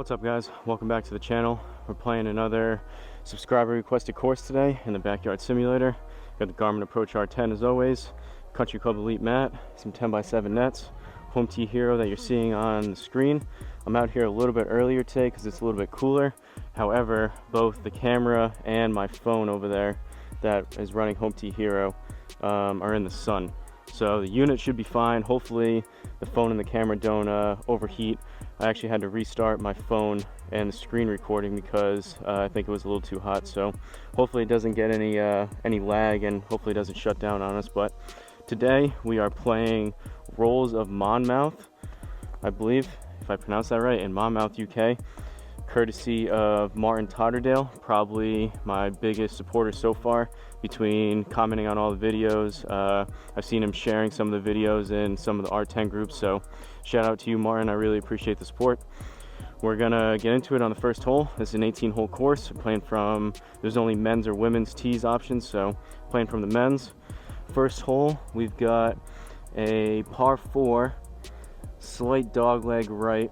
What's up, guys? Welcome back to the channel. We're playing another subscriber requested course today in the backyard simulator. Got the Garmin Approach R10 as always, Country Club Elite mat, some 10x7 nets, home tee hero that you're seeing on the screen. I'm out here a little bit earlier today because it's a little bit cooler. However, both the camera and my phone over there that is running home tee hero are in the sun. So the unit should be fine. Hopefully the phone and the camera don't overheat. I actually had to restart my phone and the screen recording because I think it was a little too hot. So hopefully it doesn't get any lag, and hopefully it doesn't shut down on us. But today we are playing Rolls of Monmouth, I believe, if I pronounce that right, in Monmouth, UK, courtesy of Martin Totterdale, probably my biggest supporter so far, between commenting on all the videos. I've seen him sharing some of the videos in some of the R10 groups, so shout out to you, Martin. I really appreciate the support. We're gonna get into it on the first hole. This is an 18-hole course. I'm playing from, there's only men's or women's tees options, so playing from the men's. First hole, we've got a par 4, slight dog leg right.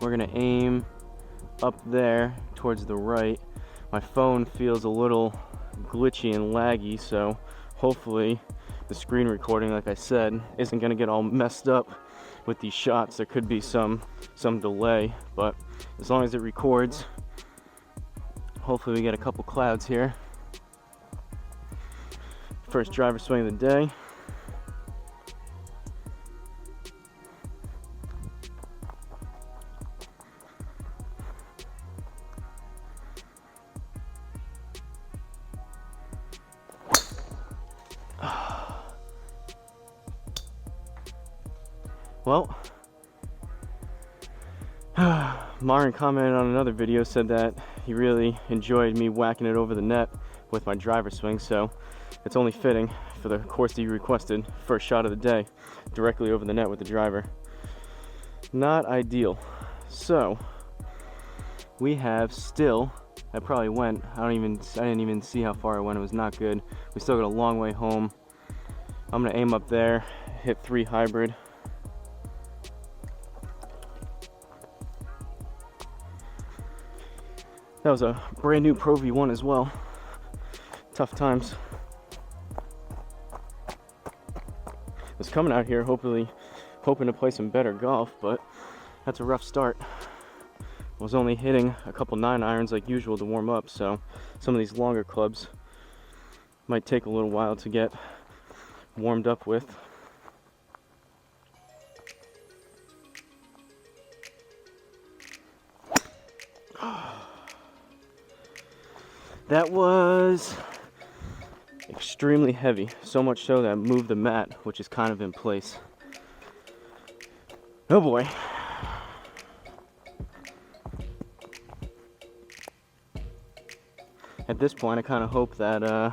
We're gonna aim up there towards the right. My phone feels a little glitchy and laggy, so hopefully the screen recording, like I said, isn't going to get all messed up with these shots. There could be some delay, but as long as it records, hopefully we get a couple clouds here. First driver swing of the day. Well, Martin commented on another video, said that he really enjoyed me whacking it over the net with my driver swing, so it's only fitting for the course that you requested. First shot of the day, directly over the net with the driver. Not ideal. So we have still, I probably went, I didn't even see how far I went. It was not good. We still got a long way home. I'm gonna aim up there, hit 3 hybrid. That was a brand new Pro V1 as well. Tough times. I was coming out here hoping to play some better golf, but that's a rough start. I was only hitting a couple 9-irons like usual to warm up, so some of these longer clubs might take a little while to get warmed up with. That was extremely heavy, so much so that I moved the mat, which is kind of in place. Oh boy. At this point, I kind of hope that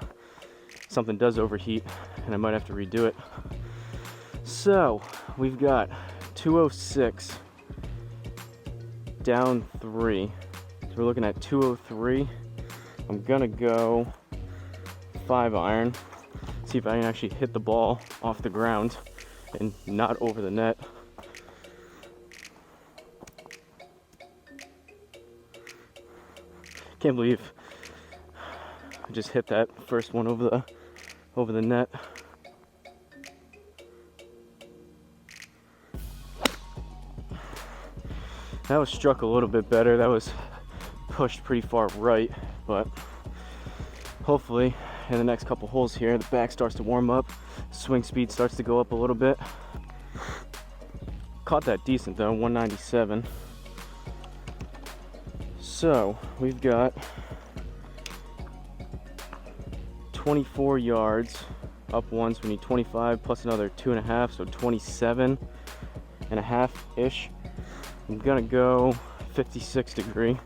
something does overheat and I might have to redo it. So, we've got 206 down 3. So we're looking at 203. I'm gonna go 5-iron, see if I can actually hit the ball off the ground and not over the net. Can't believe I just hit that first one over the net. That was struck a little bit better. That was pushed pretty far right, but hopefully in the next couple holes here, the back starts to warm up, swing speed starts to go up a little bit. Caught that decent though, 197. So we've got 24 yards up once. We need 25 plus another 2.5, so 27.5-ish. I'm gonna go 56 degree.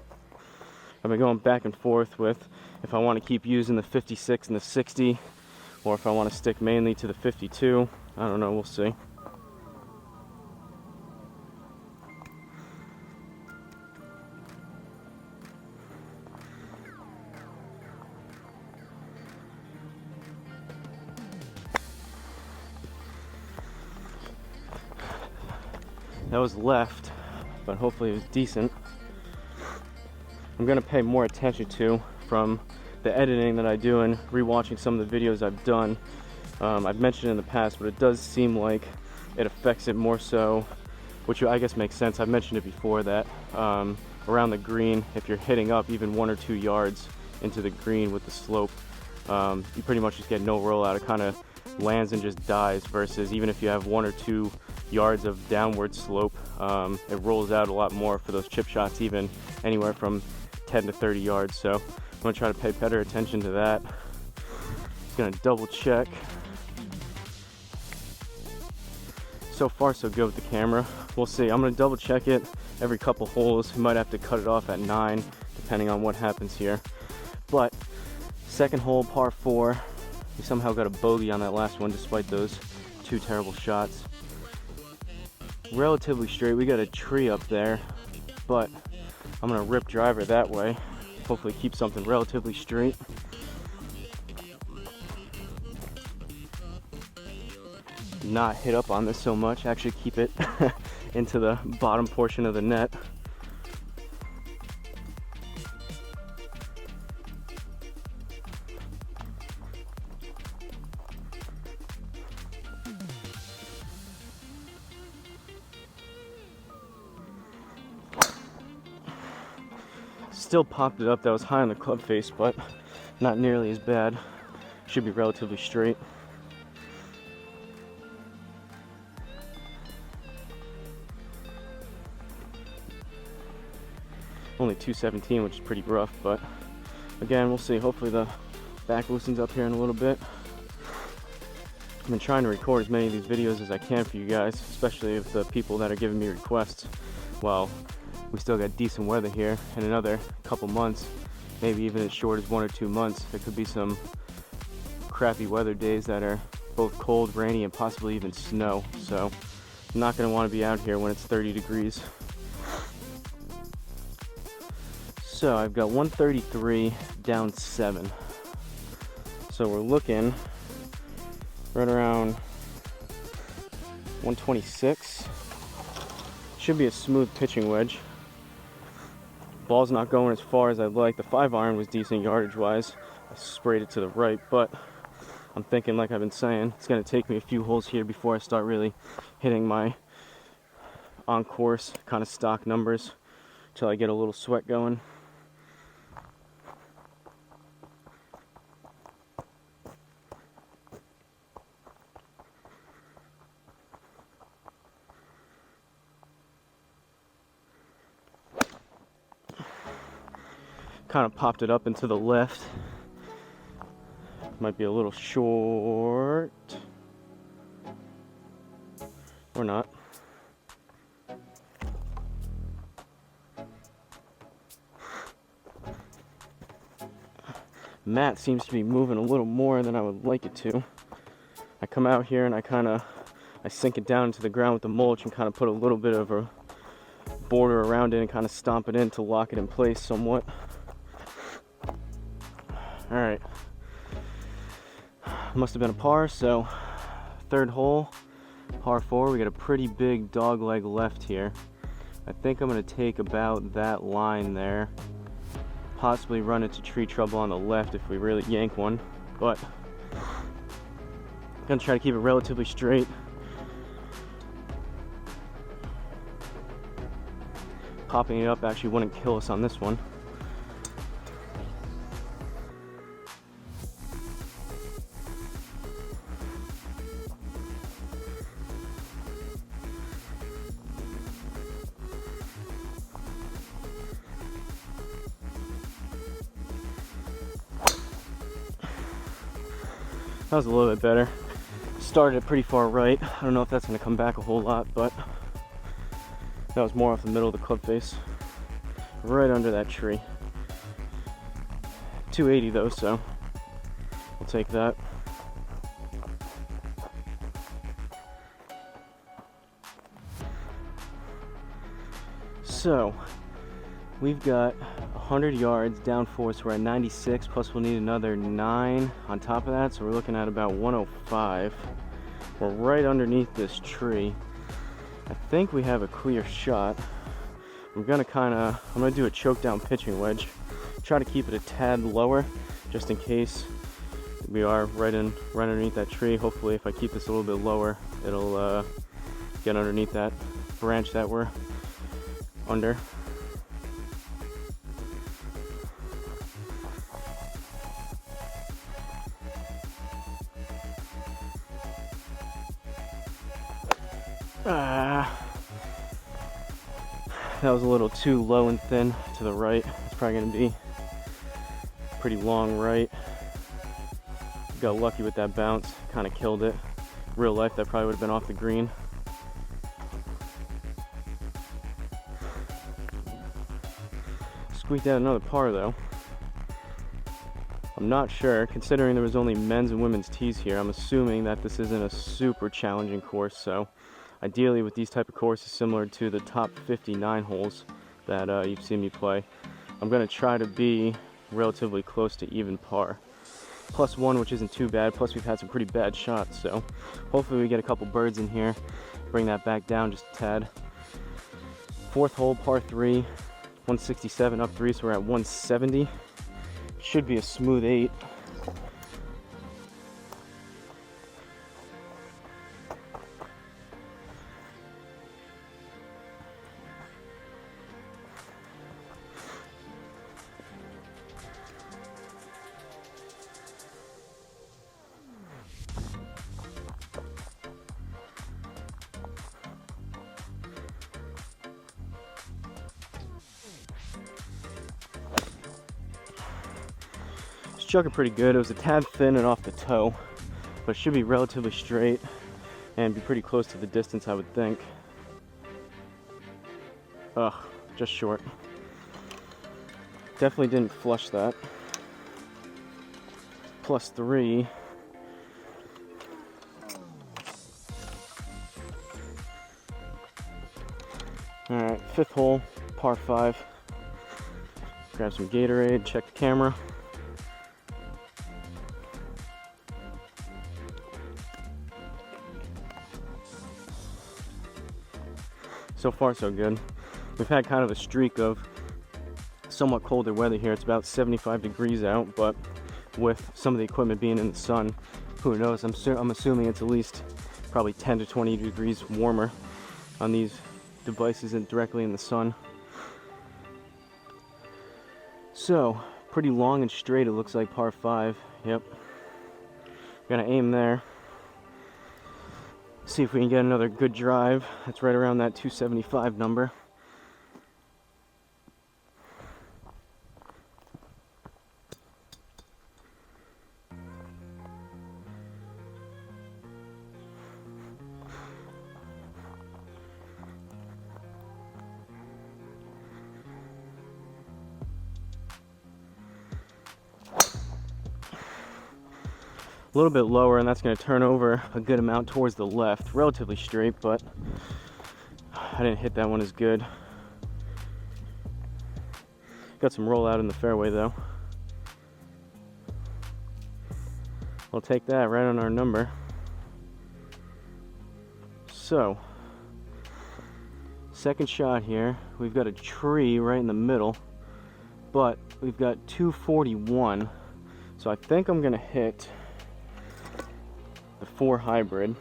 I've been going back and forth with if I want to keep using the 56 and the 60, or if I want to stick mainly to the 52. I don't know, we'll see. That was left, but hopefully it was decent. I'm gonna pay more attention to from the editing that I do and rewatching some of the videos I've done. I've mentioned it in the past, but it does seem like it affects it more so, which I guess makes sense. I've mentioned it before that around the green, if you're hitting up even 1 or 2 yards into the green with the slope, you pretty much just get no rollout. It kind of lands and just dies, versus even if you have 1 or 2 yards of downward slope, it rolls out a lot more for those chip shots, even anywhere from 10 to 30 yards. So I'm gonna try to pay better attention to that. Just gonna double check. So far so good with the camera. We'll see. I'm gonna double check it every couple holes. We might have to cut it off at 9 depending on what happens here. But second hole, par 4, we somehow got a bogey on that last one despite those 2 terrible shots. Relatively straight. We got a tree up there, but I'm gonna rip driver that way. Hopefully keep something relatively straight. Not hit up on this so much, actually keep it into the bottom portion of the net. Still popped it up. That was high on the club face, but not nearly as bad. Should be relatively straight. Only 217, which is pretty rough, but again, we'll see. Hopefully the back loosens up here in a little bit. I've been trying to record as many of these videos as I can for you guys, especially with the people that are giving me requests. Well, we still got decent weather here. In another couple months, maybe even as short as 1 or 2 months, there could be some crappy weather days that are both cold, rainy, and possibly even snow. So I'm not going to want to be out here when it's 30 degrees. So I've got 133 down 7. So we're looking right around 126. Should be a smooth pitching wedge. Ball's not going as far as I'd like. The 5-iron was decent yardage wise. I sprayed it to the right, but I'm thinking, like I've been saying, it's going to take me a few holes here before I start really hitting my on course kind of stock numbers until I get a little sweat going. Kind of popped it up into the left. Might be a little short. Or not. Mat seems to be moving a little more than I would like it to. I come out here and I sink it down into the ground with the mulch and kind of put a little bit of a border around it and kind of stomp it in to lock it in place somewhat. All right, must have been a par. So third hole, par 4. We got a pretty big dog leg left here. I think I'm gonna take about that line there, possibly run into tree trouble on the left if we really yank one, but I'm gonna try to keep it relatively straight. Popping it up actually wouldn't kill us on this one. That was a little bit better. Started it pretty far right. I don't know if that's going to come back a whole lot, but that was more off the middle of the club face. Right under that tree. 280 though, so we'll take that. So we've got 100 yards down 4, so we're at 96, plus we'll need another 9 on top of that, so we're looking at about 105. We're right underneath this tree. I think we have a clear shot. I'm gonna do a choke down pitching wedge. Try to keep it a tad lower, just in case we are right underneath that tree. Hopefully, if I keep this a little bit lower, it'll get underneath that branch that we're under. That was a little too low and thin to the right. It's probably going to be pretty long right. Got lucky with that bounce, kind of killed it. Real life, that probably would have been off the green. Squeaked out another par though. I'm not sure, considering there was only men's and women's tees here. I'm assuming that this isn't a super challenging course, so ideally with these type of courses similar to the top 59 holes that you've seen me play, I'm going to try to be relatively close to even par. +1, which isn't too bad, plus we've had some pretty bad shots, so hopefully we get a couple birds in here, bring that back down just a tad. Fourth hole, par 3, 167 up 3, so we're at 170. Should be a smooth 8. Struck it pretty good. It was a tad thin and off the toe, but it should be relatively straight and be pretty close to the distance, I would think. Ugh, just short. Definitely didn't flush that. +3. Alright, fifth hole, par 5. Grab some Gatorade, check the camera. So far so good. We've had kind of a streak of somewhat colder weather here. It's about 75 degrees out, but with some of the equipment being in the sun, who knows? I'm assuming it's at least probably 10 to 20 degrees warmer on these devices and directly in the sun. So pretty long and straight, it looks like, par 5. Yep. Gonna aim there. See if we can get another good drive. That's right around that 275 number. A little bit lower, and that's going to turn over a good amount towards the left. Relatively straight, but I didn't hit that one as good. Got some rollout in the fairway though. We'll take that right on our number. So, second shot here. We've got a tree right in the middle, but we've got 241. So I think I'm going to hit the 4 hybrid.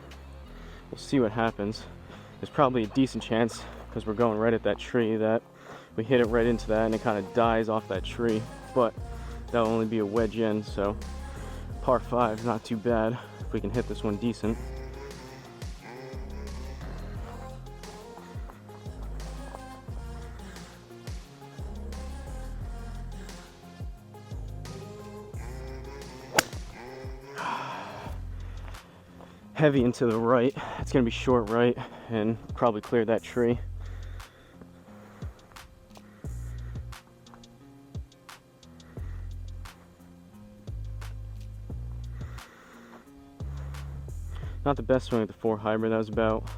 We'll see what happens. There's probably a decent chance, because we're going right at that tree, that we hit it right into that and it kind of dies off that tree, but that'll only be a wedge in, so par 5 is not too bad if we can hit this one decent. Heavy into the right. It's going to be short right and probably clear that tree. Not the best swing with the 4 hybrid. That was about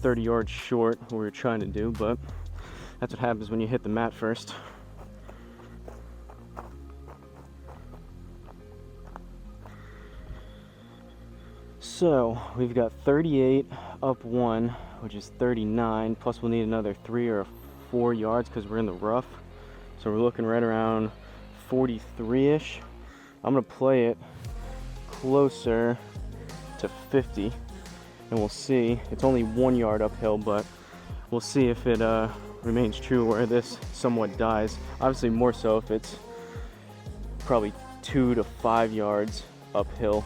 30 yards short what we were trying to do, but that's what happens when you hit the mat first. So we've got 38 up 1, which is 39, plus we'll need another 3 or 4 yards because we're in the rough. So we're looking right around 43-ish. I'm gonna play it closer to 50, and we'll see. It's only 1 yard uphill, but we'll see if it remains true where this somewhat dies. Obviously more so if it's probably 2 to 5 yards uphill,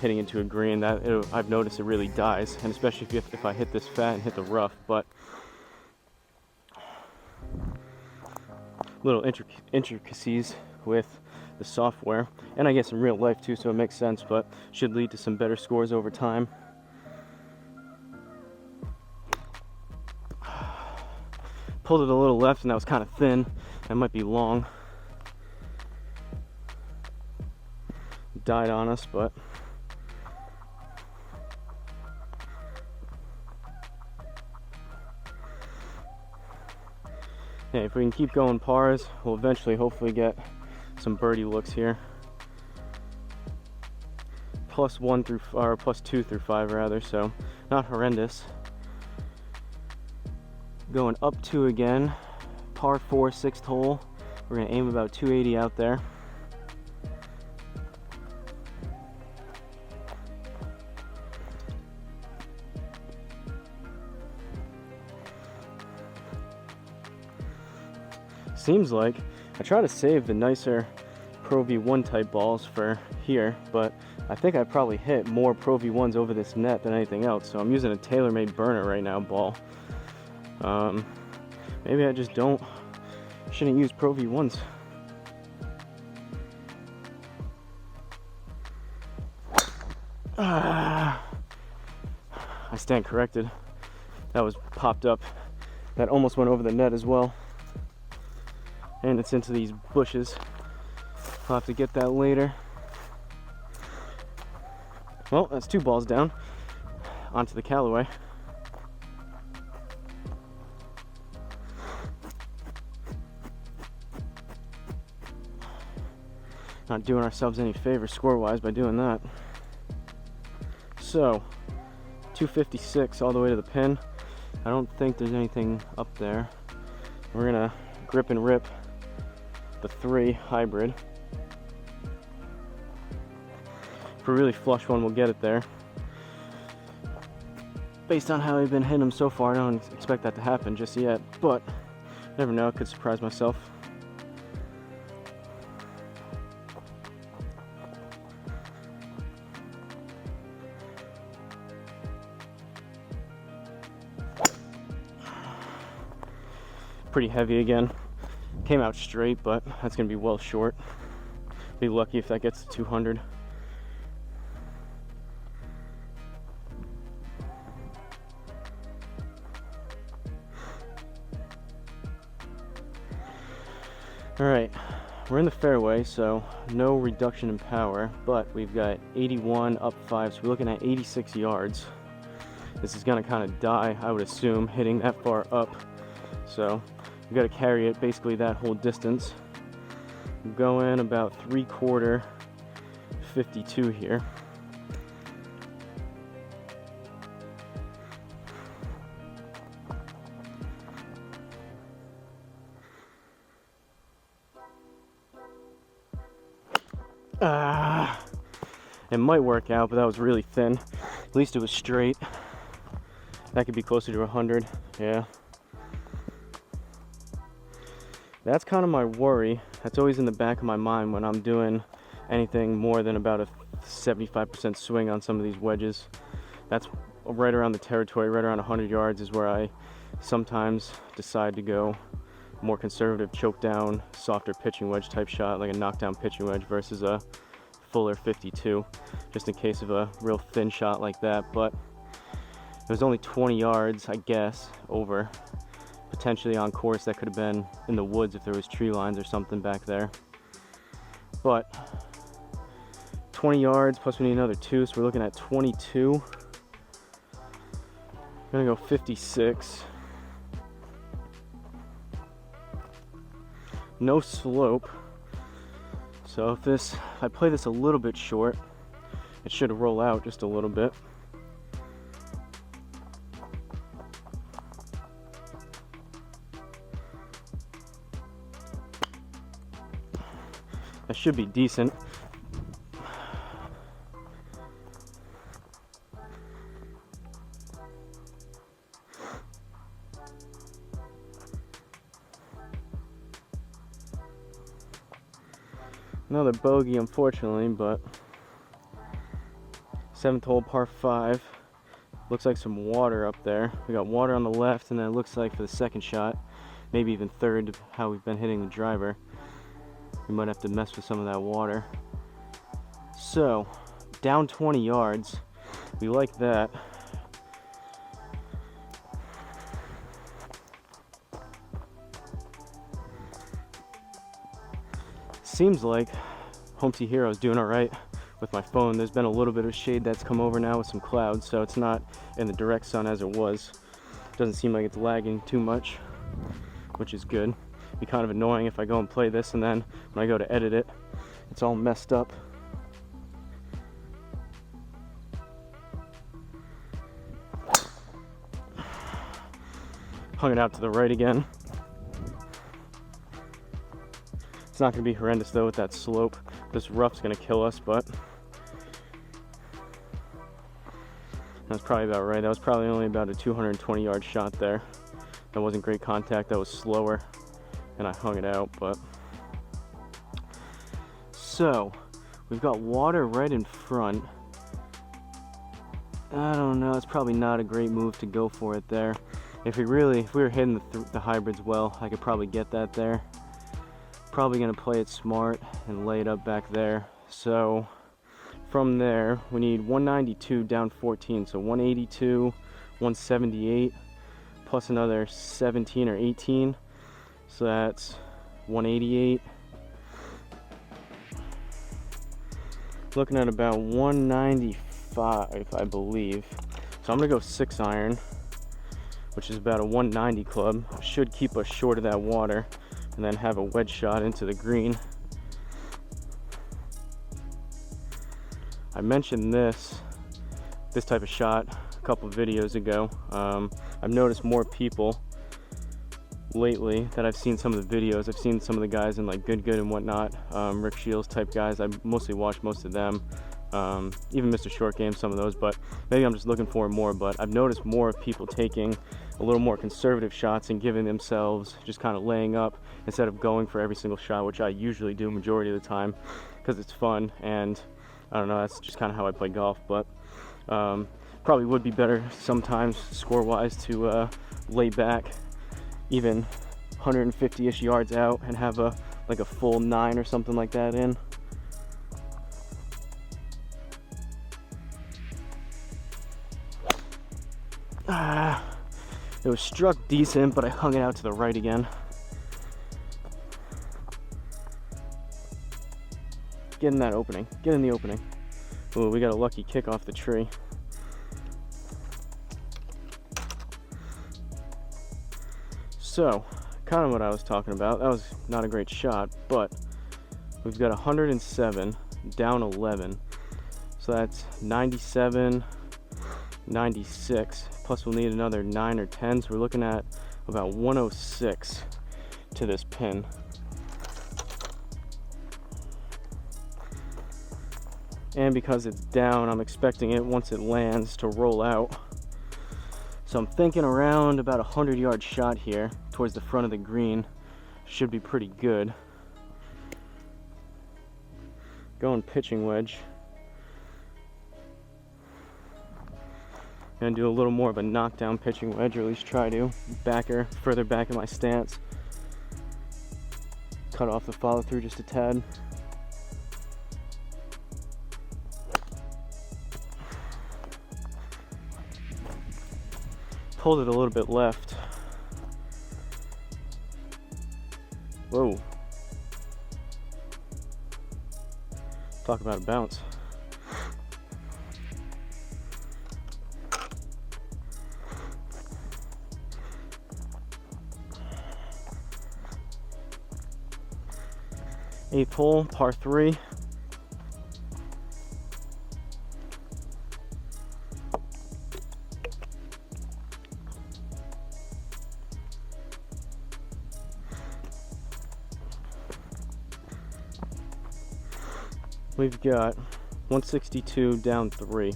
hitting into a green. I've noticed it really dies, and especially if I hit this fat and hit the rough. But little intricacies with the software, and I guess in real life too, so it makes sense, but should lead to some better scores over time. Pulled it a little left, and that was kind of thin. That might be long. Died on us, but yeah, if we can keep going pars, we'll eventually hopefully get some birdie looks here. +1 through, or +2 through 5 rather, so not horrendous. Going up 2 again, par 4, 6th hole. We're gonna aim about 280 out there. Seems like I try to save the nicer Pro V1 type balls for here, but I think I probably hit more Pro V1s over this net than anything else, so I'm using a TaylorMade burner right now ball. Maybe I just shouldn't use Pro V1s. I stand corrected. That was popped up. That almost went over the net as well. And it's into these bushes. I'll have to get that later. Well, that's 2 balls down. Onto the Callaway. Not doing ourselves any favor score-wise by doing that. So, 256 all the way to the pin. I don't think there's anything up there. We're gonna grip and rip the 3 hybrid. If we're really flush one, we'll get it there. Based on how I've been hitting them so far, I don't expect that to happen just yet, but never know, I could surprise myself. Pretty heavy again. Came out straight, but that's gonna be well short. Be lucky if that gets to 200. All right, we're in the fairway, so no reduction in power, but we've got 81 up 5, so we're looking at 86 yards. This is gonna kind of die, I would assume, hitting that far up. So we've got to carry it basically that whole distance. I'm going about 3/4 52 here. It might work out, but that was really thin. At least it was straight. That could be closer to 100. Yeah. That's kind of my worry. That's always in the back of my mind when I'm doing anything more than about a 75% swing on some of these wedges. That's right around the territory, right around 100 yards is where I sometimes decide to go more conservative, choke down, softer pitching wedge type shot, like a knockdown pitching wedge versus a fuller 52, just in case of a real thin shot like that. But it was only 20 yards, I guess, over. Potentially on course, that could have been in the woods if there was tree lines or something back there. But 20 yards plus we need another 2, so we're looking at 22. I'm gonna go 56. No slope. So if I play this a little bit short, it should roll out just a little bit. That should be decent. Another bogey, unfortunately, but 7th hole, par 5. Looks like some water up there. We got water on the left, and then it looks like for the second shot, maybe even third, how we've been hitting the driver, we might have to mess with some of that water. So, down 20 yards. We like that. Seems like Home T Hero is doing all right with my phone. There's been a little bit of shade that's come over now with some clouds, so it's not in the direct sun as it was. Doesn't seem like it's lagging too much, which is good. Be kind of annoying if I go and play this and then when I go to edit it, it's all messed up. Hung it out to the right again. It's not going to be horrendous though with that slope. This rough's going to kill us, but that's probably about right. That was probably only about a 220 yard shot there. That wasn't great contact. That was slower, and I hung it out. But so we've got water right in front. I don't know. It's probably not a great move to go for it there. If we were hitting the hybrids well, I could probably get that there. Probably gonna play it smart and lay it up back there. So from there, we need 192 down 14. So 182, 178, plus another 17 or 18. So that's 188. Looking at about 195, I believe. So I'm gonna go 6 iron, which is about a 190 club. Should keep us short of that water, and then have a wedge shot into the green. I mentioned this type of shot a couple of videos ago. I've noticed more people lately that I've seen some of the videos. I've seen some of the guys in like Good and whatnot, Rick Shields type guys. I mostly watch most of them. Even Mr. Short Game, some of those, but maybe I'm just looking for more. But I've noticed more people taking a little more conservative shots and giving themselves just kind of laying up instead of going for every single shot, which I usually do majority of the time because it's fun, and I don't know, that's just kind of how I play golf. But probably would be better sometimes score wise to lay back even 150-ish yards out and have a full 9 or something like that in. It was struck decent, but I hung it out to the right again. Get in that opening. Get in the opening. Ooh, we got a lucky kick off the tree. So, kind of what I was talking about. That was not a great shot, but we've got 107 down 11. So that's 97, 96. Plus we'll need another 9 or 10, so we're looking at about 106 to this pin. And because it's down, I'm expecting it once it lands to roll out. So I'm thinking around about a 100-yard shot here towards the front of the green should be pretty good. Going pitching wedge. Gonna do a little more of a knockdown pitching wedge, or at least try to. Backer, further back in my stance. Cut off the follow through just a tad. Pulled it a little bit left. Whoa. Talk about a bounce. Eighth hole, par 3. We've got 162 down 3.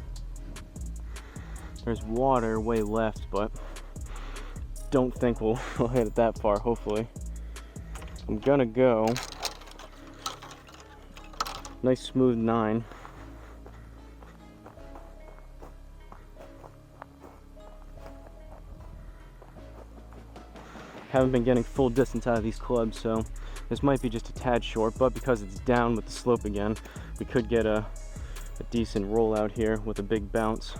There's water way left, but don't think we'll hit it that far, hopefully. I'm gonna go nice smooth 9. Haven't been getting full distance out of these clubs, so this might be just a tad short, but because it's down with the slope again, we could get a decent roll out here with a big bounce.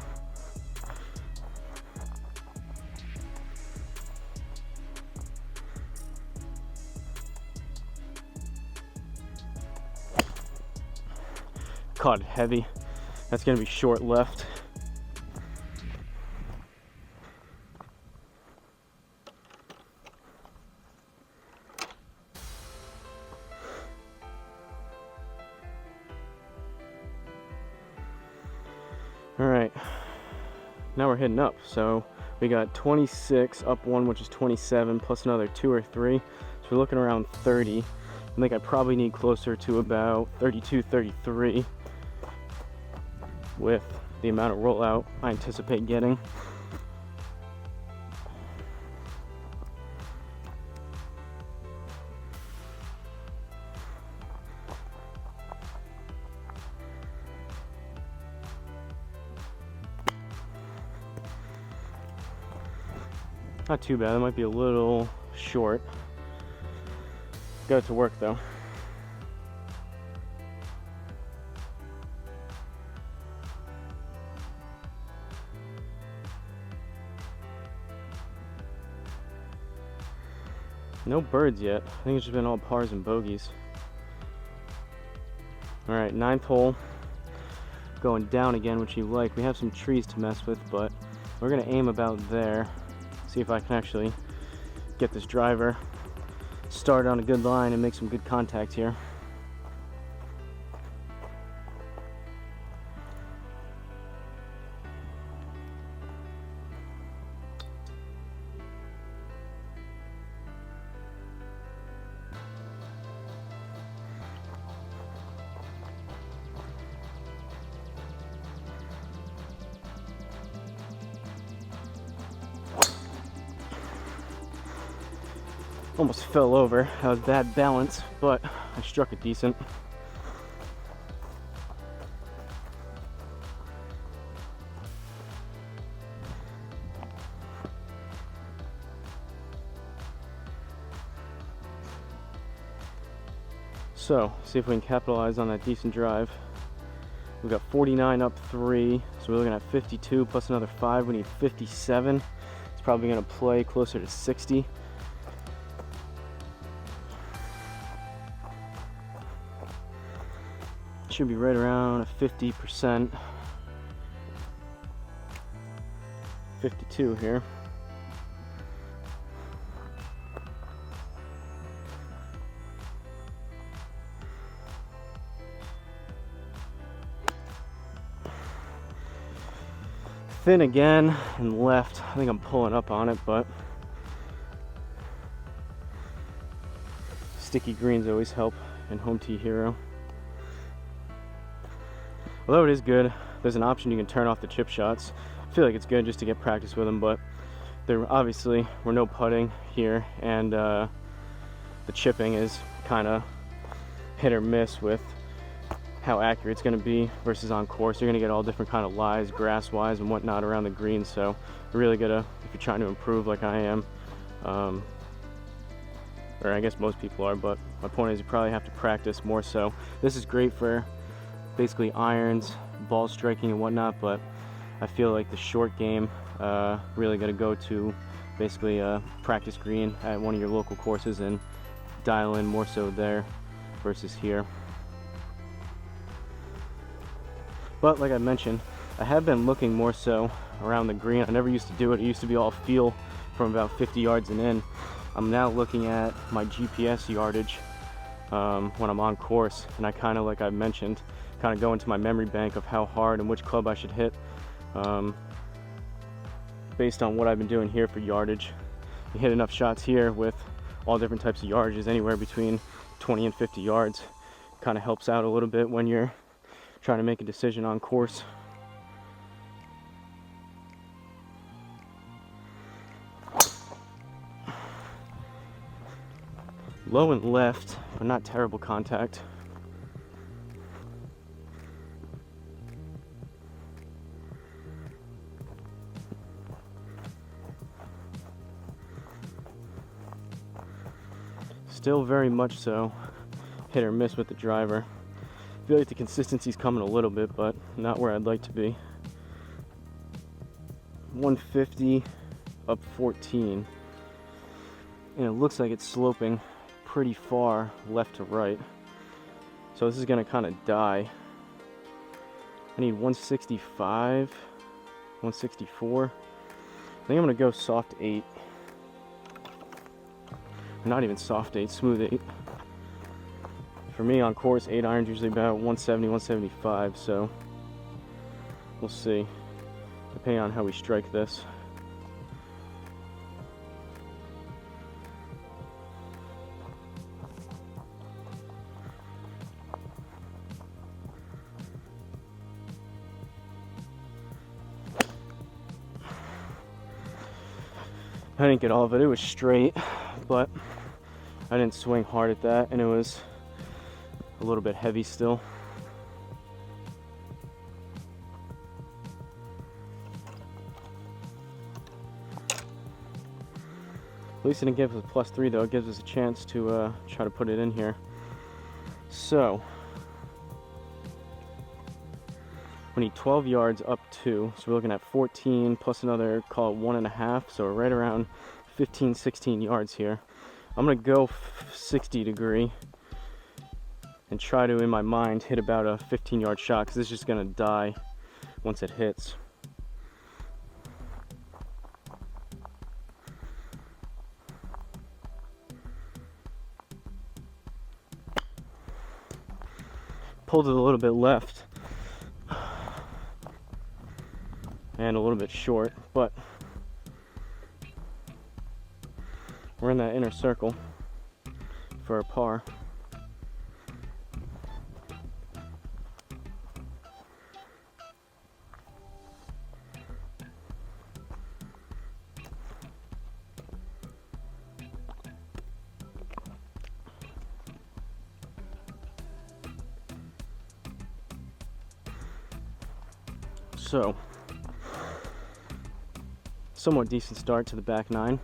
Caught it heavy. That's gonna be short left. All right, now we're heading up. So we got 26 up 1, which is 27, plus another 2 or 3. So we're looking around 30. I think I probably need closer to about 32, 33 with the amount of rollout I anticipate getting. Not too bad, it might be a little short. Got it to work though. No birds yet. I think it's just been all pars and bogeys. All right, 9th hole. Going down again, which you like. We have some trees to mess with, but we're gonna aim about there. See if I can actually get this driver started on a good line and make some good contact here. Almost fell over. That was bad balance, but I struck it decent. So, see if we can capitalize on that decent drive. We've got 49 up 3, so we're looking at 52 plus another 5. We need 57. It's probably going to play closer to 60. Should be right around a 50%. 52 here. Thin again and left. I think I'm pulling up on it, but sticky greens always help in Home Tee Hero. Although it is good, there's an option you can turn off the chip shots. I feel like it's good just to get practice with them, but there obviously we're no putting here, and the chipping is kind of hit or miss with how accurate it's going to be versus on course. You're going to get all different kind of lies, grass wise and whatnot around the green, so you're really gotta, if you're trying to improve like I am, or I guess most people are, but my point is you probably have to practice more. So this is great for basically irons, ball striking and whatnot, but I feel like the short game really got to go to basically a practice green at one of your local courses and dial in more so there versus here. But like I mentioned, I have been looking more so around the green. I never used to do it. It used to be all feel from about 50 yards and in. I'm now looking at my GPS yardage when I'm on course, and I kind of, like I mentioned, kind of go into my memory bank of how hard and which club I should hit based on what I've been doing here for yardage. You hit enough shots here with all different types of yardages, anywhere between 20 and 50 yards. Kind of helps out a little bit when you're trying to make a decision on course. Low and left, but not terrible contact. Still very much so hit or miss with the driver. I feel like the consistency's coming a little bit, but not where I'd like to be. 150 up 14, and it looks like it's sloping pretty far left to right, so this is going to kind of die. I need 165, 164. I think I'm going to go soft 8. Not even soft 8, smooth 8. For me on course, 8 iron's usually about 170, 175, so we'll see, depending on how we strike this. I didn't get all of it, it was straight, but I didn't swing hard at that, and it was a little bit heavy still. At least it didn't give us a +3 though, it gives us a chance to try to put it in here. So, we need 12 yards up 2, so we're looking at 14 plus another, call it 1.5, so we're right around 15, 16 yards here. I'm gonna go 60 degree and try to, in my mind, hit about a 15-yard shot, because this is just gonna die once it hits. Pulled it a little bit left and a little bit short, but we're in that inner circle for a par. So, somewhat decent start to the back 9.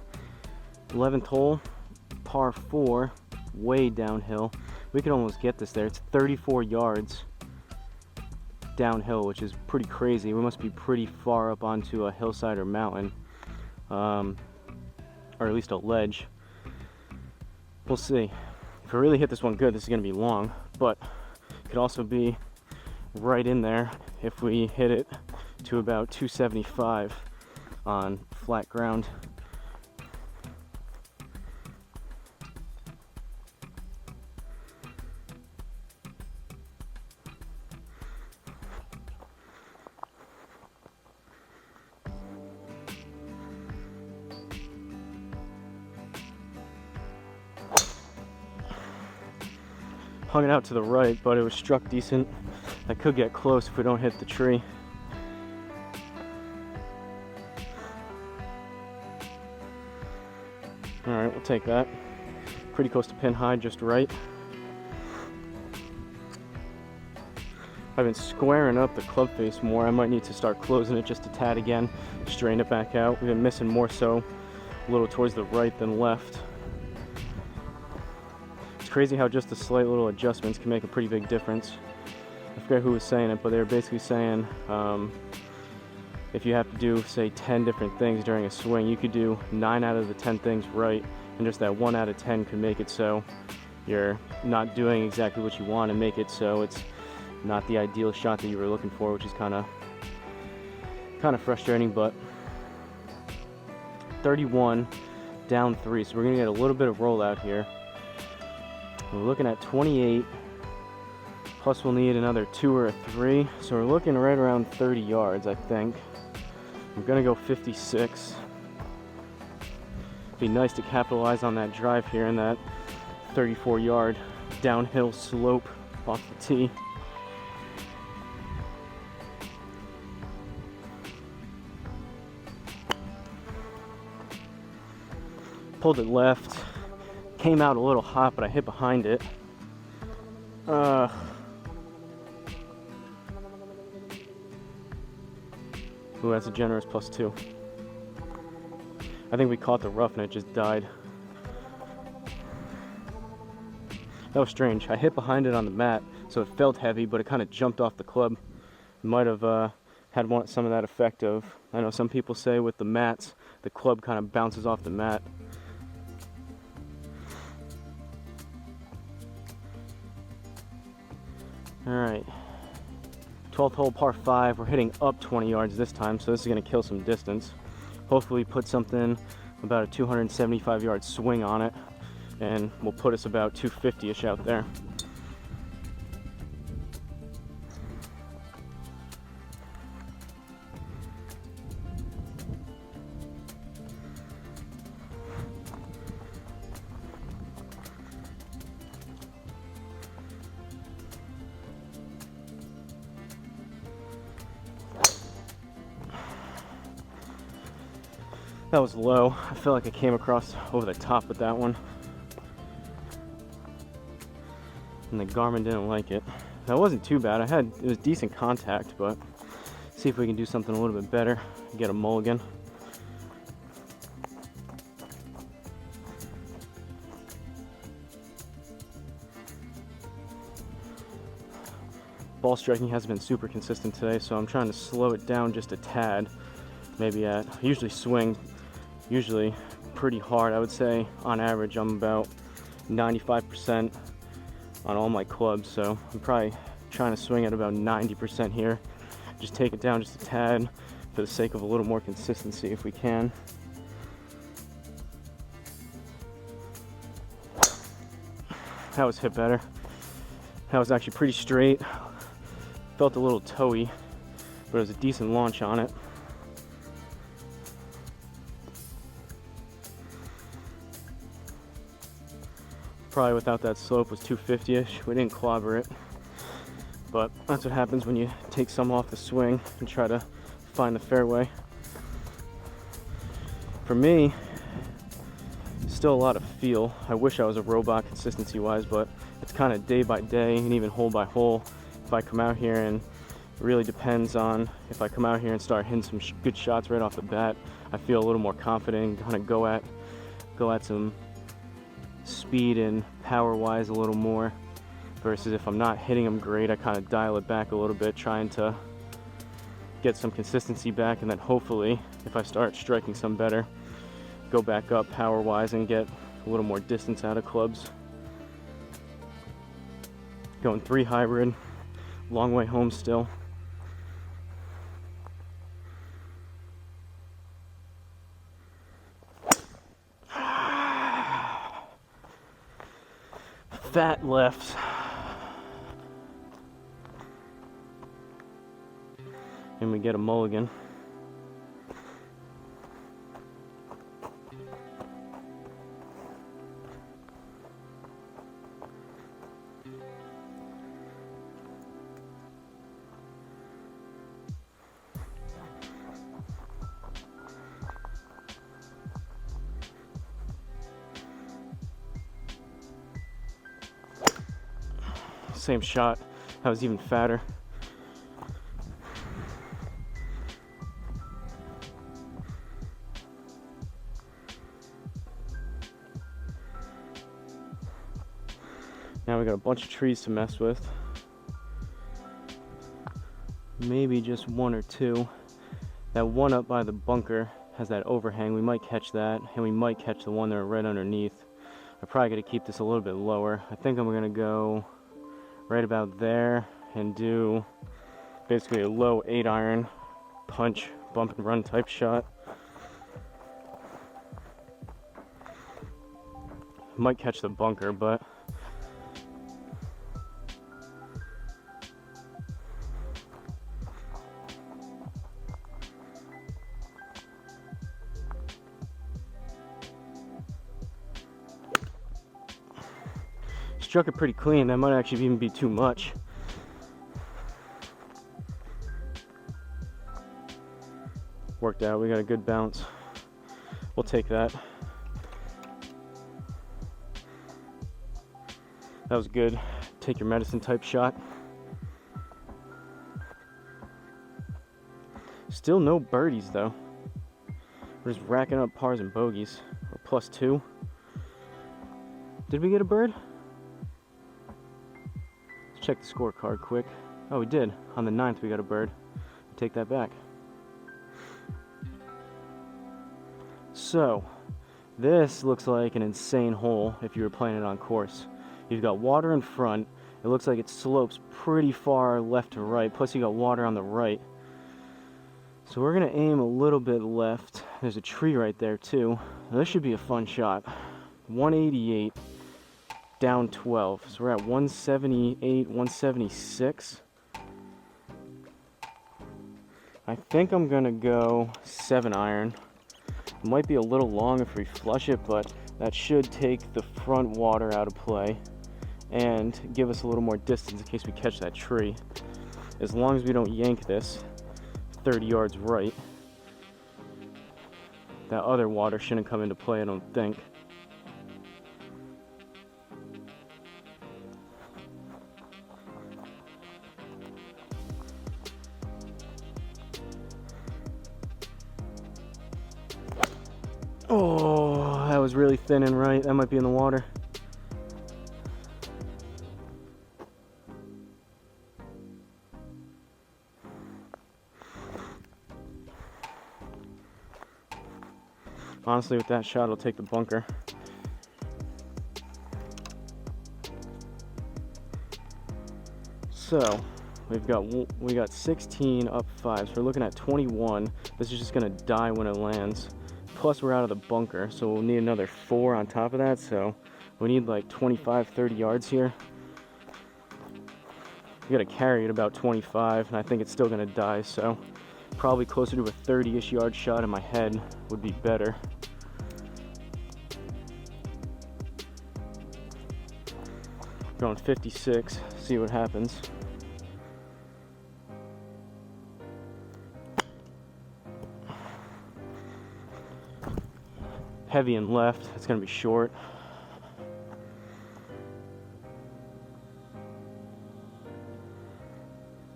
11th hole, par 4, way downhill. We could almost get this there. It's 34 yards downhill, which is pretty crazy. We must be pretty far up onto a hillside or mountain, or at least a ledge. We'll see. If we really hit this one good, this is going to be long, but it could also be right in there if we hit it to about 275 on flat ground. Hung it out to the right, but it was struck decent. I could get close if we don't hit the tree. Alright, we'll take that. Pretty close to pin high, just right. I've been squaring up the club face more. I might need to start closing it just a tad again, straighten it back out. We've been missing more so a little towards the right than left. It's crazy how just the slight little adjustments can make a pretty big difference. I forget who was saying it, but they were basically saying if you have to do, say, 10 different things during a swing, you could do 9 out of the 10 things right, and just that 1 out of 10 could make it so you're not doing exactly what you want and make it so it's not the ideal shot that you were looking for, which is kind of frustrating. But 31 down 3, so we're gonna get a little bit of rollout here. We're looking at 28, plus we'll need another 2 or a 3, so we're looking right around 30 yards, I think. I'm gonna go 56. Be nice to capitalize on that drive here and that 34-yard downhill slope off the tee. Pulled it left. Came out a little hot, but I hit behind it. Ooh, that's a generous +2. I think we caught the rough and it just died. That was strange. I hit behind it on the mat, so it felt heavy, but it kind of jumped off the club. Might have had some of that effect of, I know some people say with the mats, the club kind of bounces off the mat. Alright, 12th hole par 5. We're hitting up 20 yards this time, so this is going to kill some distance. Hopefully put something about a 275 yard swing on it, and will put us about 250-ish out there. That was low. I feel like I came across over the top with that one. And the Garmin didn't like it. That wasn't too bad. It was decent contact, but see if we can do something a little bit better. Get a mulligan. Ball striking hasn't been super consistent today, so I'm trying to slow it down just a tad. Maybe I usually swing pretty hard. I would say on average I'm about 95% on all my clubs, so I'm probably trying to swing at about 90% here. Just take it down just a tad for the sake of a little more consistency if we can. That was hit better. That was actually pretty straight. Felt a little toey, but it was a decent launch on it. Probably without that slope was 250-ish. We didn't clobber it, but that's what happens when you take some off the swing and try to find the fairway. For me, still a lot of feel. I wish I was a robot consistency-wise, but it's kind of day by day and even hole by hole. If I come out here, and it really depends on if I come out here and start hitting some good shots right off the bat, I feel a little more confident and kind of go at some speed and power wise a little more, versus if I'm not hitting them great, I kind of dial it back a little bit, trying to get some consistency back, and then hopefully if I start striking some better, go back up power wise and get a little more distance out of clubs. Going 3 hybrid, long way home still. Fat left. And we get a mulligan. Same shot. That was even fatter. Now we got a bunch of trees to mess with. Maybe just 1 or 2. That one up by the bunker has that overhang. We might catch that, and we might catch the one that are right underneath. I probably got to keep this a little bit lower. I think I'm going to go right about there and do basically a low 8-iron punch, bump and run type shot. Might catch the bunker, but struck it pretty clean. That might actually even be too much. Worked out. We got a good bounce. We'll take that. That was good. Take your medicine type shot. Still no birdies though. We're just racking up pars and bogeys. We're +2. Did we get a bird? Let's check the scorecard quick. Oh, we did. On the 9th we got a bird. Take that back. So, this looks like an insane hole if you were playing it on course. You've got water in front. It looks like it slopes pretty far left to right. Plus you got water on the right. So we're gonna aim a little bit left. There's a tree right there too. This should be a fun shot. 188, down 12. So we're at 178, 176. I think I'm gonna go 7-iron. It might be a little long if we flush it, but that should take the front water out of play and give us a little more distance in case we catch that tree. As long as we don't yank this 30 yards right, that other water shouldn't come into play, I don't think. Oh, that was really thin and right. That might be in the water. Honestly, with that shot, I'll take the bunker. So, we got 16 up 5, so we're looking at 21. This is just gonna die when it lands. Plus we're out of the bunker, so we'll need another 4 on top of that, so we need like 25-30 yards here. We gotta carry it about 25, and I think it's still gonna die, so probably closer to a 30-ish yard shot in my head would be better. Going 56, see what happens. Heavy and left, it's gonna be short.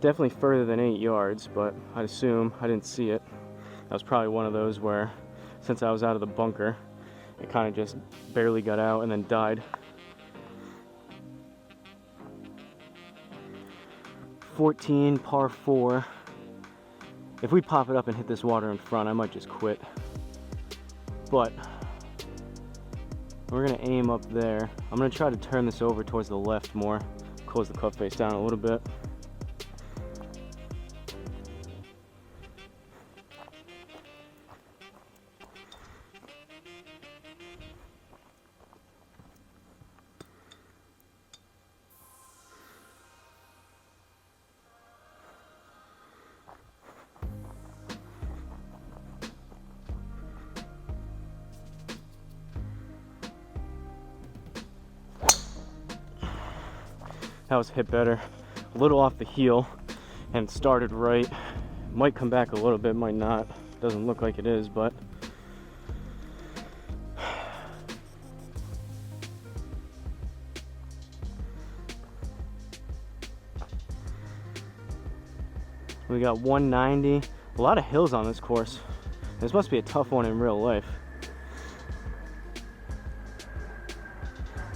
Definitely further than 8 yards, but I'd assume I didn't see it. That was probably one of those where, since I was out of the bunker, it kind of just barely got out and then died. 14, par 4. If we pop it up and hit this water in front, I might just quit. But we're gonna aim up there. I'm gonna try to turn this over towards the left more, close the club face down a little bit. That was hit better, a little off the heel, and started right. Might come back a little bit, might not. Doesn't look like it is, but we got 190. A lot of hills on this course. This must be a tough one in real life.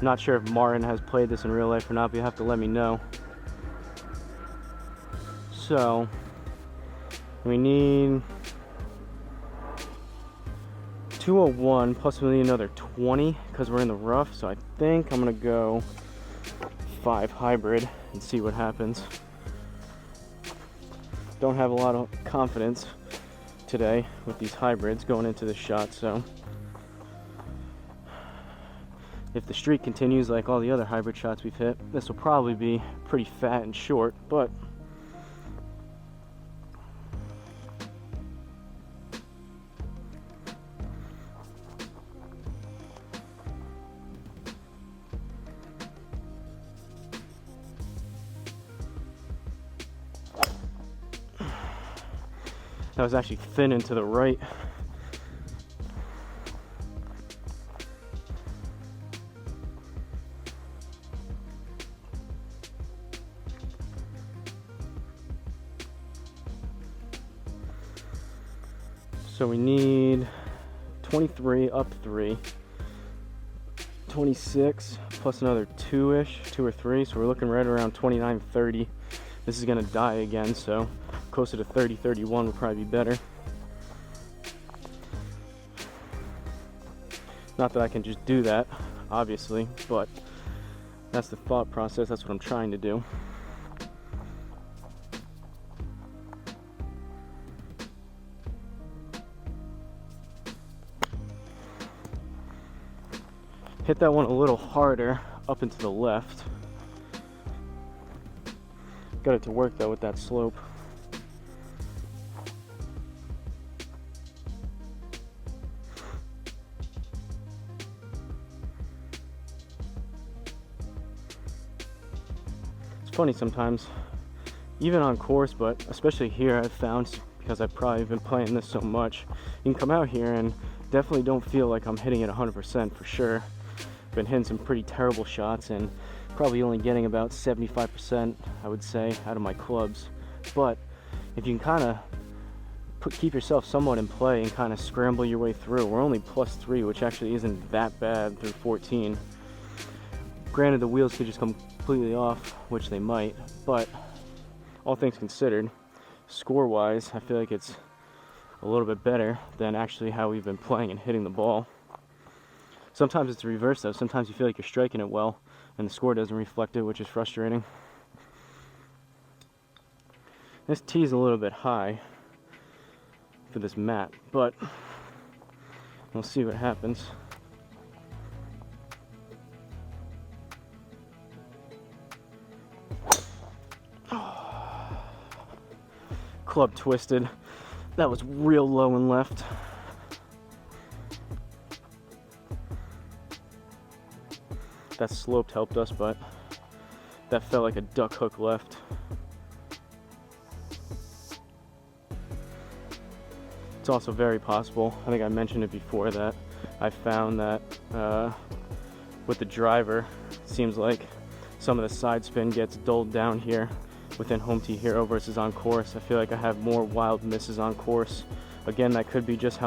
Not sure if Martin has played this in real life or not, but you have to let me know. So, we need 201, plus we need another 20 because we're in the rough. So I think I'm gonna go 5 hybrid and see what happens. Don't have a lot of confidence today with these hybrids going into this shot, so if the streak continues like all the other hybrid shots we've hit, this will probably be pretty fat and short, but that was actually thin and to the right. So we need 23 up 3, 26 plus another 2-ish, 2 or 3, so we're looking right around 29, 30. This is gonna die again, so closer to 30, 31 would probably be better. Not that I can just do that, obviously, but that's the thought process. That's what I'm trying to do. Hit that one a little harder up and to the left. Got it to work though with that slope. It's funny sometimes, even on course, but especially here I've found, because I've probably been playing this so much, you can come out here and definitely don't feel like I'm hitting it 100% for sure. Been hitting some pretty terrible shots and probably only getting about 75%, I would say, out of my clubs. But if you can kind of keep yourself somewhat in play and kind of scramble your way through, we're only +3, which actually isn't that bad through 14. Granted, the wheels could just come completely off, which they might, but all things considered, score-wise, I feel like it's a little bit better than actually how we've been playing and hitting the ball. Sometimes it's the reverse though. Sometimes you feel like you're striking it well and the score doesn't reflect it, which is frustrating. This tee is a little bit high for this mat, but we'll see what happens. Club twisted. That was real low and left. That sloped helped us, but that felt like a duck hook left. It's also very possible, I think I mentioned it before, that I found that with the driver, it seems like some of the side spin gets dulled down here within home tee hero versus on course. I feel like I have more wild misses on course. Again, that could be just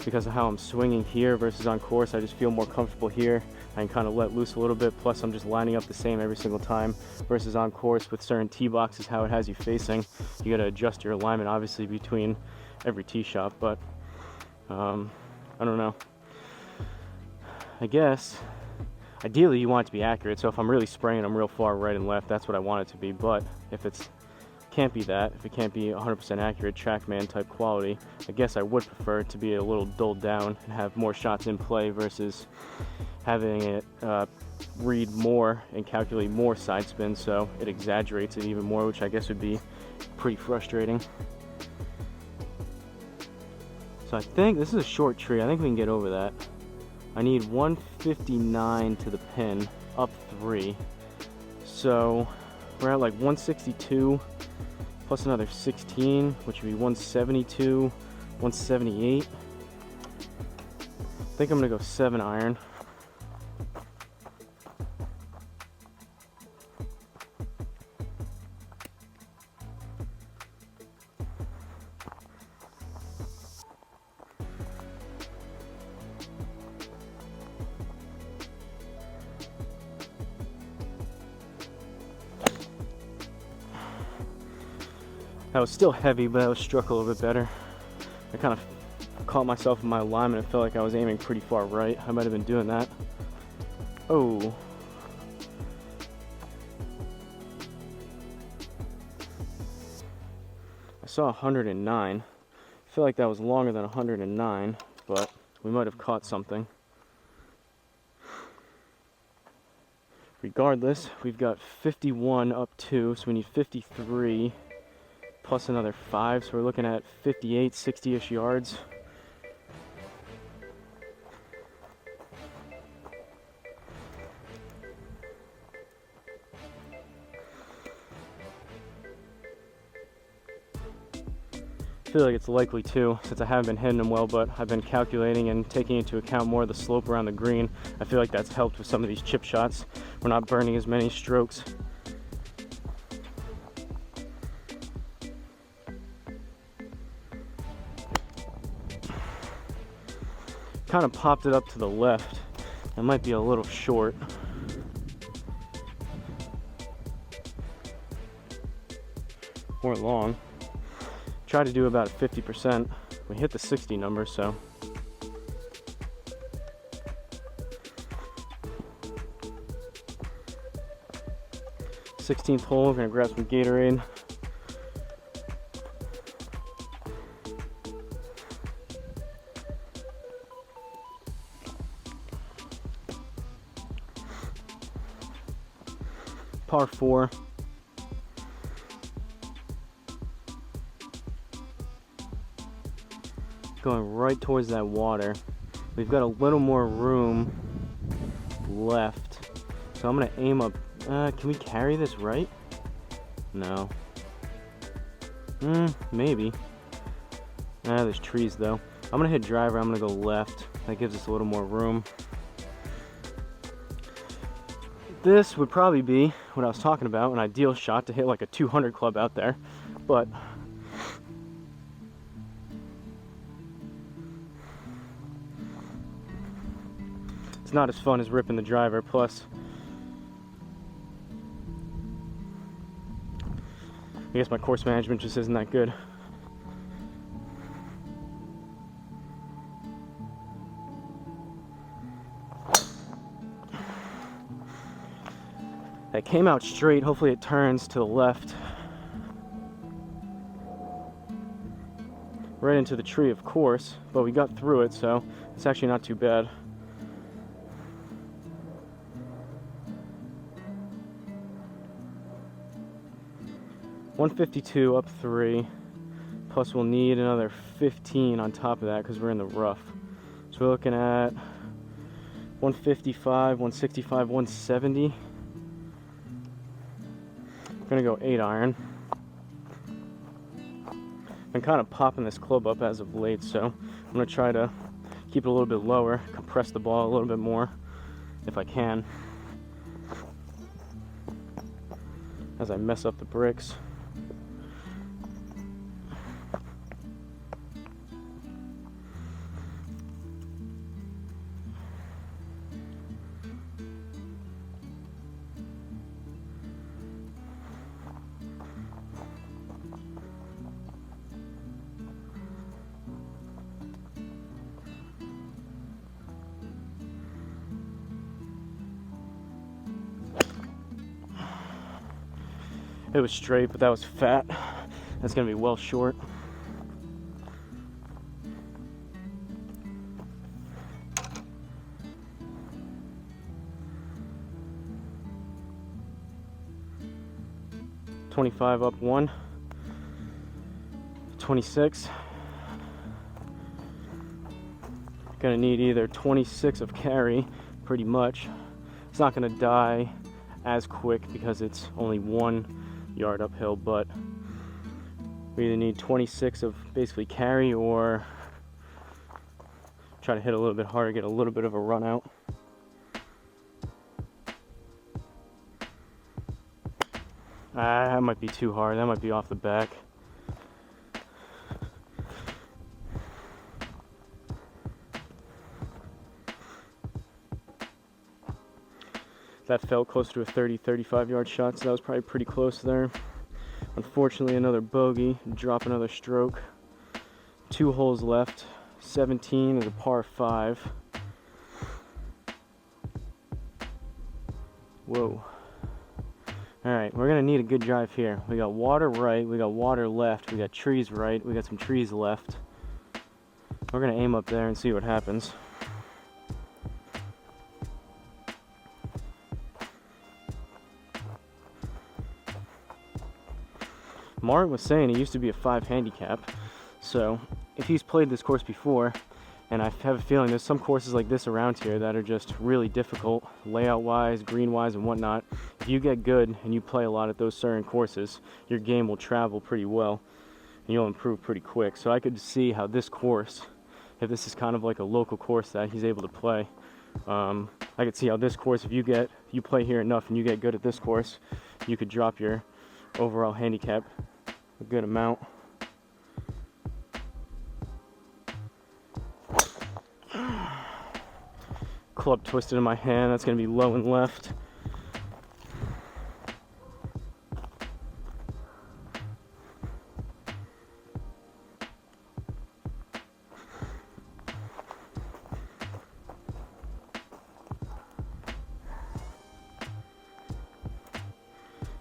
because of how I'm swinging here versus on course. I just feel more comfortable here. I can kind of let loose a little bit, plus I'm just lining up the same every single time, versus on course with certain tee boxes, how it has you facing. You got to adjust your alignment obviously between every tee shot, but I don't know. I guess ideally you want it to be accurate, so if I'm really spraying them real far right and left, that's what I want it to be. But if it can't be that, if it can't be 100% accurate TrackMan type quality, I guess I would prefer it to be a little dulled down and have more shots in play versus having it read more and calculate more side spins, so it exaggerates it even more, which I guess would be pretty frustrating. So I think this is a short tree. I think we can get over that. I need 159 to the pin, up 3. So we're at like 162 plus another 16, which would be 172, 178. I think I'm gonna go 7 iron. That was still heavy, but I was struck a little bit better. I kind of caught myself in my alignment. It felt like I was aiming pretty far right. I might have been doing that. Oh. I saw 109. I feel like that was longer than 109, but we might have caught something. Regardless, we've got 51 up 2, so we need 53. Plus another 5, so we're looking at 58, 60-ish yards. I feel like it's likely too, since I haven't been hitting them well, but I've been calculating and taking into account more of the slope around the green. I feel like that's helped with some of these chip shots. We're not burning as many strokes. Kind of popped it up to the left. It might be a little short. Or long. Try to do about 50%. We hit the 60 number, so. Sixteenth hole, gonna grab some Gatorade. Par 4. Going right towards that water. We've got a little more room left, so I'm gonna aim up. Can we carry this right? No. Maybe. There's trees though. I'm gonna hit driver. I'm gonna go left. That gives us a little more room. This would probably be what I was talking about, an ideal shot to hit like a 200 club out there, but it's not as fun as ripping the driver. Plus, I guess my course management just isn't that good. That came out straight. Hopefully it turns to the left. Right into the tree, of course, but we got through it, so it's actually not too bad. $152 up 3, plus we'll need another 15 on top of that because we're in the rough. So we're looking at 155, 165, 170. I'm gonna go 8 iron. I'm kind of popping this club up as of late, so I'm gonna try to keep it a little bit lower, compress the ball a little bit more if I can, as I mess up the bricks. It was straight, but that was fat. That's gonna be well short. $25 up 1. 26. Gonna need either 26 of carry, pretty much. It's not gonna die as quick because it's only 1 yard uphill, but we either need 26 of basically carry or try to hit a little bit harder, get a little bit of a run out. That might be too hard. That might be off the back. That felt closer to a 30-35 yard shot, so that was probably pretty close there. Unfortunately, another bogey, drop another stroke. 2 holes left. 17 is a par 5. Whoa. Alright, we're gonna need a good drive here. We got water right, we got water left, we got trees right, we got some trees left. We're gonna aim up there and see what happens. Martin was saying it used to be a 5 handicap, so if he's played this course before, and I have a feeling there's some courses like this around here that are just really difficult, layout wise, green wise, and whatnot. If you get good and you play a lot at those certain courses, your game will travel pretty well and you'll improve pretty quick. So I could see how this course, if this is kind of like a local course that he's able to play, I could see how this course, if you play here enough and you get good at this course, you could drop your overall handicap a good amount. club twisted in my hand. That's going to be low and left.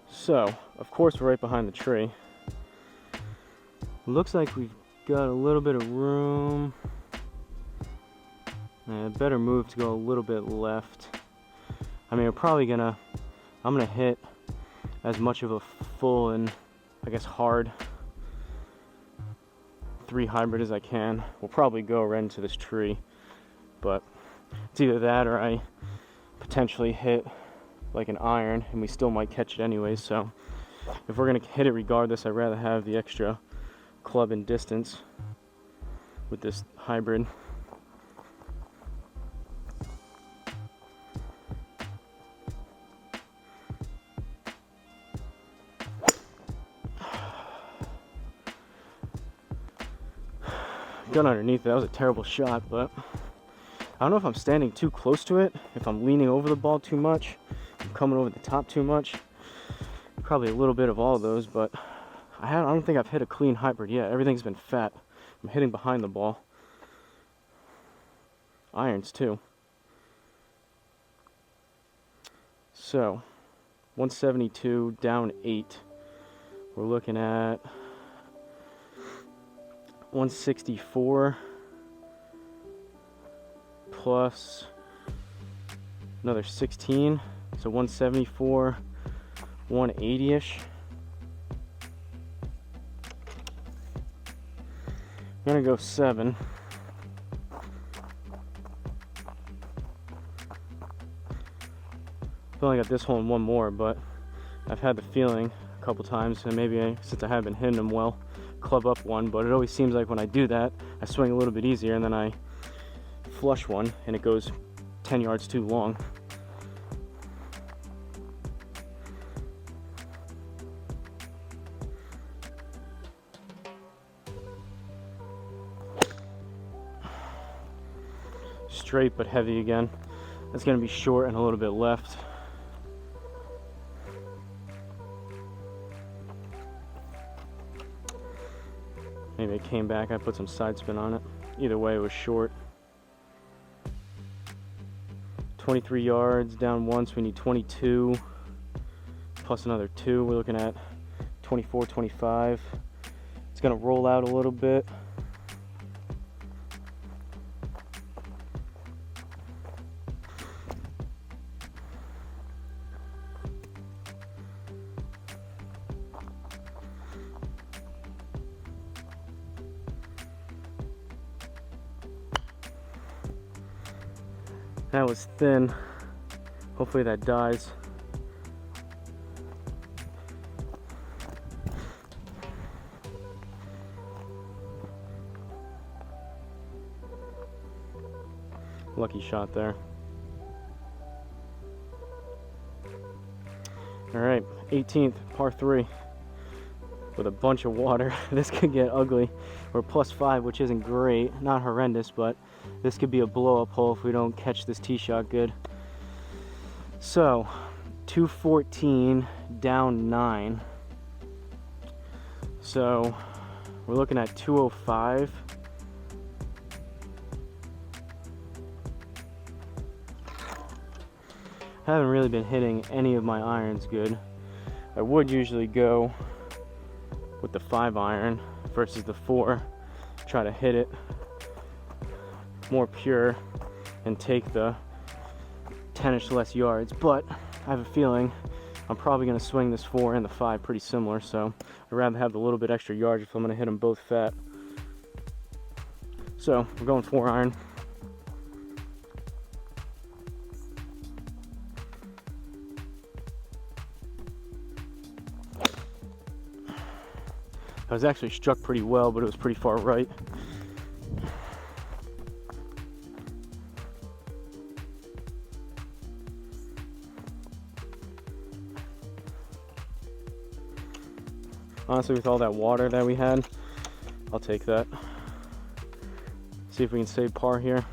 So, of course, we're right behind the tree. Looks like we've got a little bit of room. Better move to go a little bit left. I mean, I'm gonna hit as much of a full and I guess hard 3 hybrid as I can. We'll probably go right into this tree, but it's either that or I potentially hit like an iron and we still might catch it anyways. So if we're gonna hit it regardless, I'd rather have the extra club and distance with this hybrid. Got underneath it. That was a terrible shot, but I don't know if I'm standing too close to it, if I'm leaning over the ball too much, I'm coming over the top too much. Probably a little bit of all of those, but I don't think I've hit a clean hybrid yet. Everything's been fat. I'm hitting behind the ball. Irons too. So 172 down 8. We're looking at 164 plus another 16, so 174, 180-ish. I'm gonna go 7. I've only got this hole and one more, but I've had the feeling a couple times, and maybe since I have been hitting them well, club up one, but it always seems like when I do that, I swing a little bit easier and then I flush one and it goes 10 yards too long. Straight but heavy again. That's going to be short and a little bit left. Maybe it came back, I put some side spin on it. Either way, it was short. 23 yards, down once, we need 22. Plus another 2, we're looking at 24, 25. It's gonna roll out a little bit. That was thin. Hopefully that dies. Lucky shot there. All right, 18th, par 3. With a bunch of water. This could get ugly. We're +5, which isn't great, not horrendous, but this could be a blow-up hole if we don't catch this tee shot good. So 214 down 9. So we're looking at 205. I haven't really been hitting any of my irons good. I would usually go with the 5 iron versus the 4, try to hit it more pure and take the 10-ish less yards, but I have a feeling I'm probably going to swing this 4 and the 5 pretty similar, so I'd rather have the little bit extra yards if I'm going to hit them both fat. So we're going 4 iron. I was actually struck pretty well, but it was pretty far right. Honestly, with all that water that we had, I'll take that. See if we can save par here.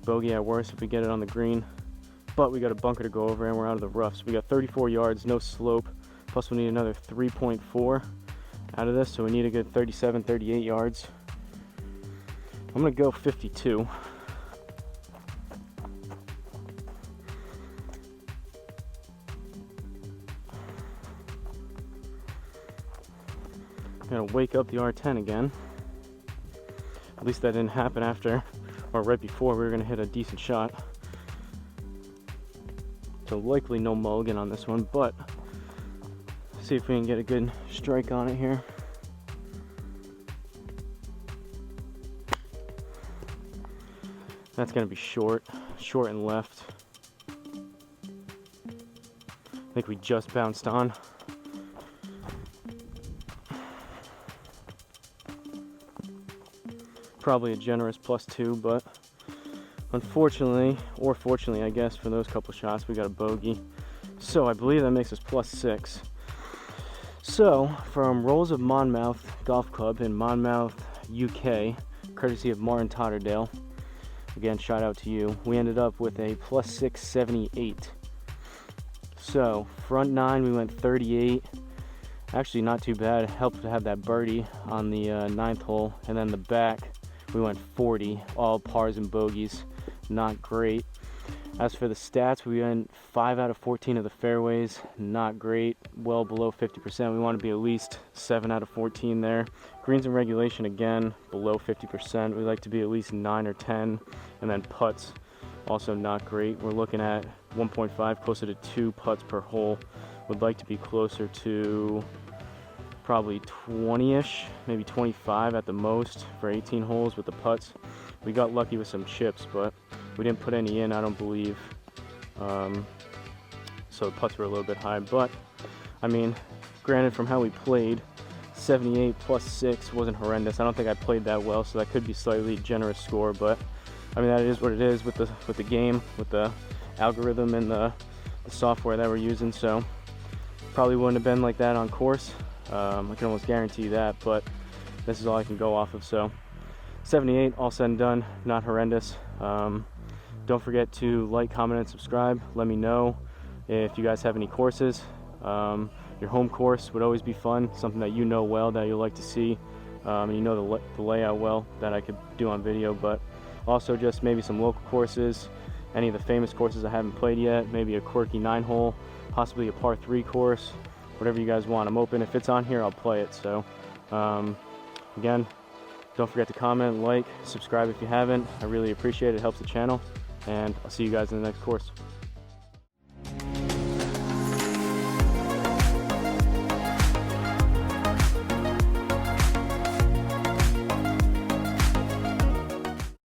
bogey at worst if we get it on the green. But we got a bunker to go over and we're out of the rough. So we got 34 yards, no slope. Plus we need another 3.4 out of this. So we need a good 37, 38 yards. I'm gonna go 52. I'm gonna wake up the R10 again. At least that didn't happen after, or right before we were gonna hit a decent shot. So likely no mulligan on this one, but see if we can get a good strike on it here. That's gonna be short and left. I think we just bounced on. Probably a generous +2, but unfortunately, or fortunately I guess, for those couple shots we got a bogey. So I believe that makes us +6. So from Rolls of Monmouth Golf Club in Monmouth, UK, courtesy of Martin Totterdale, again shout out to you, we ended up with a +678. So front 9 we went 38. Actually not too bad. It helped to have that birdie on the 9th hole, and then the back we went 40, all pars and bogeys. Not great. As for the stats, we went 5 out of 14 of the fairways. Not great. Well below 50%. We want to be at least 7 out of 14 there. Greens in regulation, again, below 50%. We like to be at least 9 or 10. And then putts, also not great. We're looking at 1.5, closer to 2 putts per hole. Would like to be closer to probably 20-ish, maybe 25 at the most for 18 holes with the putts. We got lucky with some chips, but we didn't put any in, I don't believe. So the putts were a little bit high, but I mean, granted, from how we played, 78 +6 wasn't horrendous. I don't think I played that well, so that could be slightly generous score, but I mean, that is what it is with the game, with the algorithm and the software that we're using. So probably wouldn't have been like that on course. I can almost guarantee you that, but this is all I can go off of. So 78, all said and done, not horrendous. Don't forget to like, comment, and subscribe. Let me know if you guys have any courses. Your home course would always be fun, something that you know well, that you'll like to see, and you know the layout well, that I could do on video. But also just maybe some local courses, any of the famous courses I haven't played yet, maybe a quirky 9-hole, possibly a par 3 course, whatever you guys want. I'm open. If it's on here, I'll play it. So again, don't forget to comment, like, subscribe if you haven't. I really appreciate it. It helps the channel, and I'll see you guys in the next course.